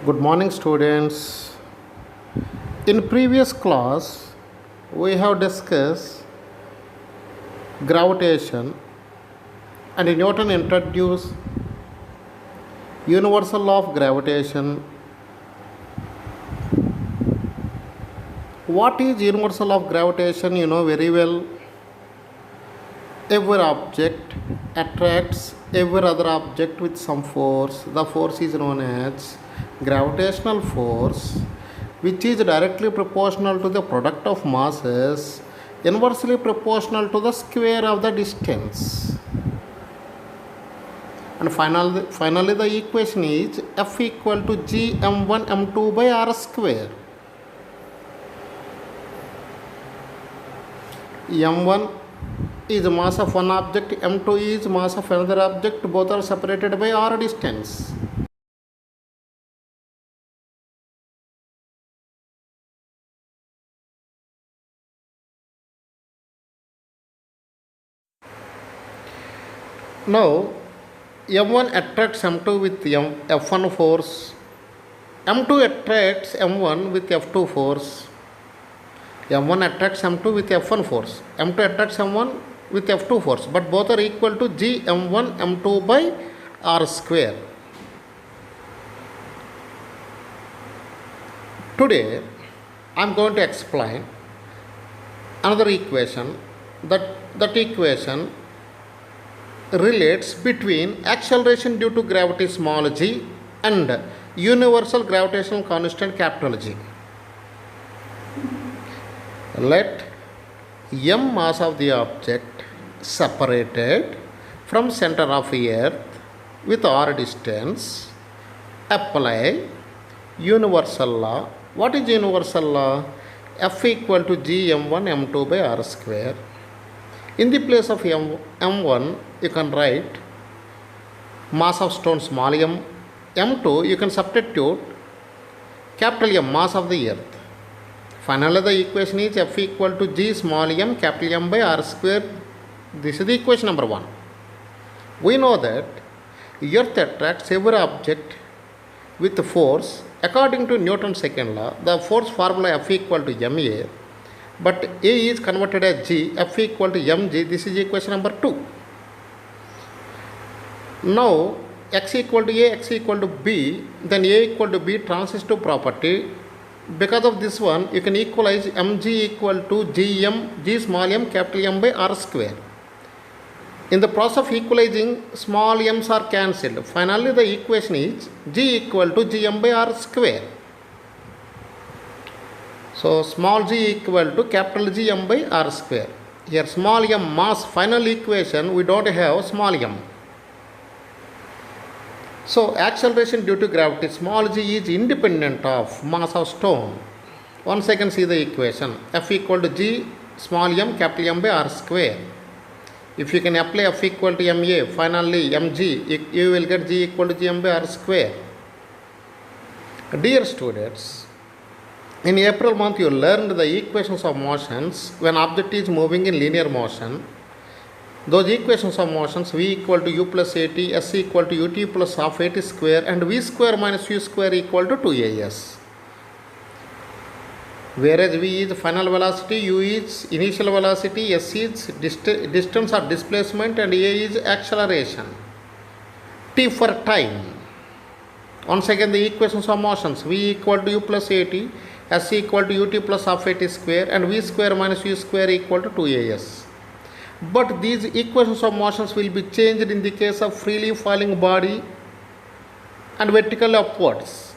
Good morning, students. In previous class, we have discussed gravitation and Newton introduced universal law of gravitation. What is universal law of gravitation? You know very well. Every object attracts every other object with some force. The force is known as gravitational force, which is directly proportional to the product of masses, inversely proportional to the square of the distance. And finally the equation is F equal to G m1 m2 by r square. m1 is mass of one object, m2 is mass of another object, both are separated by r distance. Now m1 attracts m2 with f1 force, m2 attracts m1 with f2 force, m1 attracts m2 with f1 force, m2 attracts m1 with f2 force, but both are equal to g m1 m2 by r square. Today I am going to explain another equation. That equation relates between acceleration due to gravity small g and universal gravitational constant capital G. Let m mass of the object separated from center of earth with r distance apply universal law. What is universal law? F equal to g m1 m2 by r square. In the place of m1 you can write mass of stone small m, m2 you can substitute capital M mass of the earth. Finally the equation is F equal to g small m capital M by r square. This is the equation number 1. We know that earth attracts every object with force according to Newton's second law. The force formula F equal to ma, but A is converted as G, F equal to mg. This is equation number 2. Now x equal to A, x equal to B, then A equal to B transitive property. Because of this one, you can equalize mg equal to g small m capital M by r square. In the process of equalizing, small m's are cancelled. Finally the equation is g equal to gm by r square. So small g equal to capital G m by r square. Here small m mass, final equation we don't have small m. So acceleration due to gravity small g is independent of mass of stone. Once again see the equation F equal to g small m capital M by r square. If you can apply F equal to ma, finally mg, you will get g equal to gm by r square. Dear students, in April month you learned the equations of motions when object is moving in linear motion. Those equations of motions v equal to u plus at, s equal to ut plus half at square, and v square minus u square equal to 2as. Whereas v is final velocity, u is initial velocity, s is distance or displacement, and a is acceleration. T for time. Once again the equations of motions v equal to u plus at, s equal to ut plus half at square, and v square minus u square equal to 2as. But these equations of motions will be changed in the case of freely falling body and vertical upwards.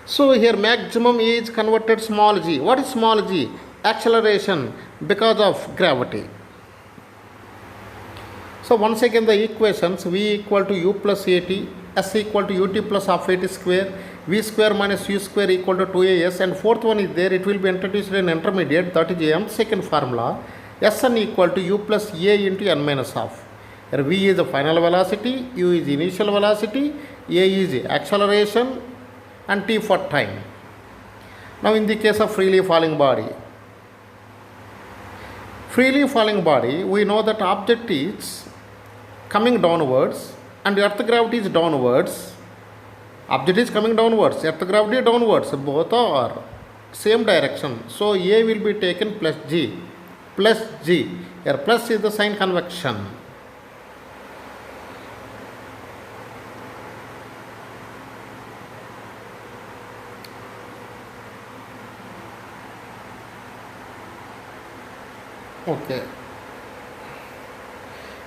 So here maximum is converted small g. What is small g? Acceleration because of gravity. So once again the equations v equal to u plus at, s equal to ut plus half at square, v square minus u square equal to 2as, and fourth one is there, it will be introduced in intermediate, that is m second formula, Sn equal to u plus a into n minus half. Here v is the final velocity, u is initial velocity, a is acceleration, and t for time. Now in the case of freely falling body, we know that object is coming downwards and earth gravity is downwards. Object is coming downwards, earth gravity downwards, both are same direction. So A will be taken plus G. Plus G. Here plus is the sign convection. Okay.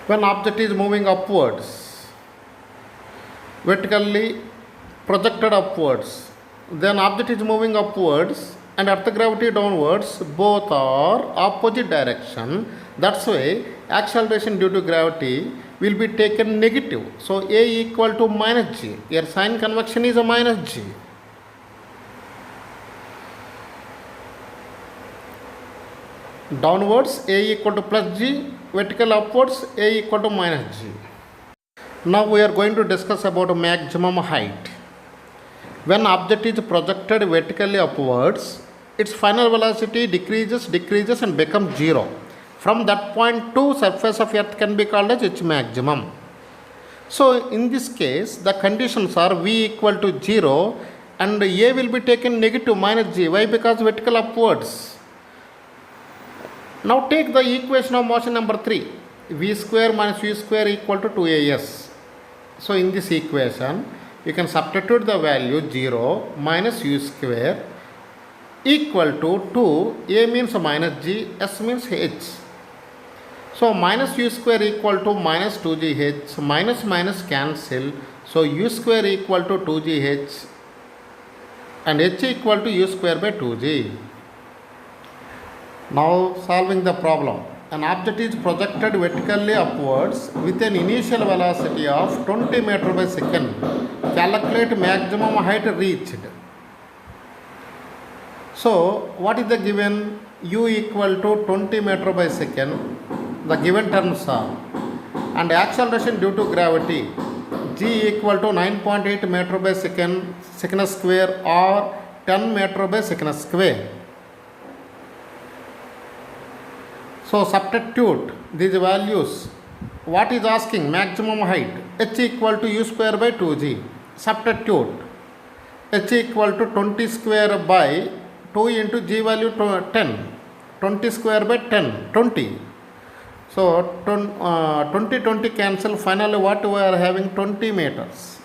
When object is moving upwards, vertically projected upwards, then object is moving upwards and earth gravity downwards, both are opposite direction. That's why acceleration due to gravity will be taken negative. So A equal to minus G. Here sign convection is a minus G. Downwards A equal to plus G, vertical upwards A equal to minus G. Now we are going to discuss about maximum height. When object is projected vertically upwards, its final velocity decreases and becomes 0. From that point to surface of earth can be called as H maximum. So in this case the conditions are V equal to 0 and A will be taken negative minus G. Why? Because vertical upwards. Now take the equation of motion number 3. V square minus U square equal to 2AS. So in this equation you can substitute the value 0 minus U square equal to 2. A means minus G, S means H. So minus U square equal to minus 2GH, minus cancel. So U square equal to 2GH and H equal to U square by 2G. Now solving the problem. An object is projected vertically upwards with an initial velocity of 20 meter by second. Calculate maximum height reached. So what is the given? U equal to 20 meter by second. The given terms are, and acceleration due to gravity G equal to 9.8 meter by second square or 10 meter by second square. So substitute these values. What is asking? Maximum height H equal to U square by 2G. Substitute H equal to 20 square by 2 into G value 10. 20 square by 10, 20. So 20 cancel. Finally what we are having? 20 meters.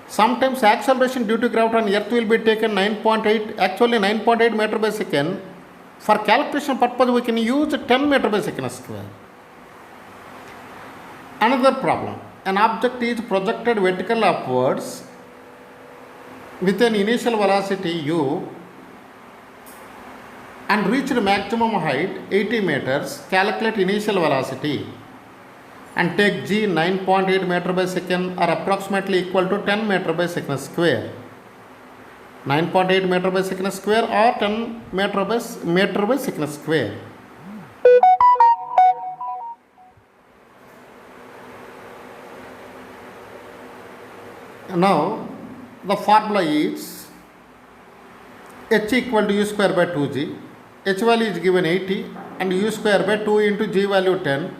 Sometimes acceleration due to gravity on earth will be taken 9.8, actually 9.8 meter by second. For calculation purpose we can use 10 meter by second square. Another problem. An object is projected vertically upwards with an initial velocity U and reached maximum height 80 meters. Calculate initial velocity and take G 9.8 meter by second or approximately equal to 10 meter by second square. 9.8 meter by second square or 10 meter by second square. Now the formula is H equal to U square by 2G. H value is given 80 and U square by 2 into G value 10.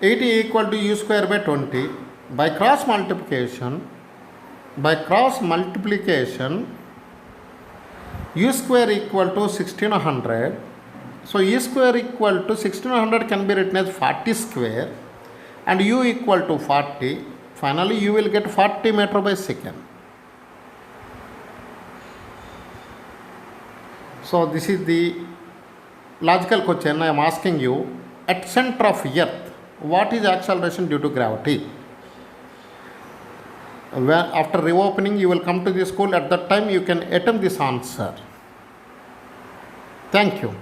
80 equal to U square by 20. By cross multiplication U square equal to 1600. So U square equal to 1600 can be written as 40 square and U equal to 40. Finally you will get 40 meter by second. So this is the logical question I am asking you. At center of earth, what is acceleration due to gravity? After reopening you will come to the school. At that time you can attempt this answer. Thank you.